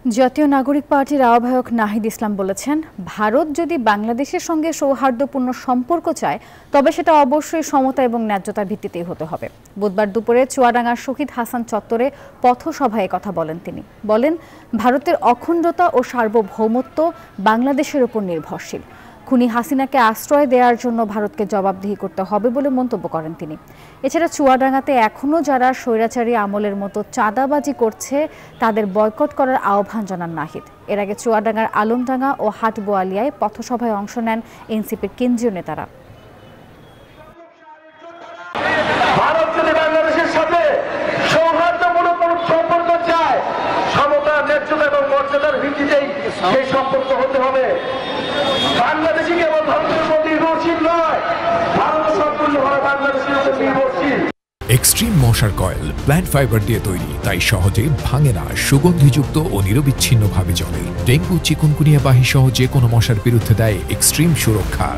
জাতীয় নাগরিক পার্টির আহ্বায়ক নাহিদ ইসলাম বলেছেন, ভারত যদি বাংলাদেশের সঙ্গে সৌহার্দ্যপূর্ণ সম্পর্ক চায় তবে সেটা অবশ্যই সমতা এবং ন্যায্যতার ভিত্তিতেই হতে হবে। বুধবার দুপুরে চুয়াডাঙ্গার শহীদ হাসান চত্বরে পথসভায় কথা বলেন তিনি। বলেন, ভারতের অখণ্ডতা ও সার্বভৌমত্ব বাংলাদেশের উপর নির্ভরশীল। খুনি হাসিনাকে আশ্রয় দেওয়ার জন্য ভারতকে জবাবদিহি করতে হবে বলে মন্তব্য করেন তিনি। এছাড়া চুয়াডাঙ্গাতে এখনও যারা স্বৈরাচারী আমলের মতো চাঁদাবাজি করছে তাদের বয়কট করার আহ্বান জানান নাহিদ। এর আগে চুয়াডাঙ্গার আলমডাঙ্গা ও হাটবোয়ালিয়ায় পথসভায় অংশ নেন এনসিপির কেন্দ্রীয় নেতারা। ভারত যদি বাংলাদেশের সাথে সৌহার্দ্যপূর্ণ সম্পর্ক চায়, সমতা, ন্যায্যতা এবং মর্যাদার ভিত্তিতেই সেই সম্পর্ক হতে হবে। বাংলাদেশি কেবল ভারতের উপর নির্ভরশীল নয়, ভারত সম্পূর্ণভাবে বাংলাদেশের উপর নির্ভরশীল। এক্সট্রিম মশার কয়েল প্ল্যান্ট ফাইবার দিয়ে তৈরি, তাই সহজে ভাঙে না, সুগন্ধিযুক্ত ও নিরবিচ্ছিন্নভাবে জ্বলে। ডেঙ্গু, চিকুনগুনিয়া বাহি সহ যে কোনো মশার বিরুদ্ধে দেয় এক্সট্রিম সুরক্ষা।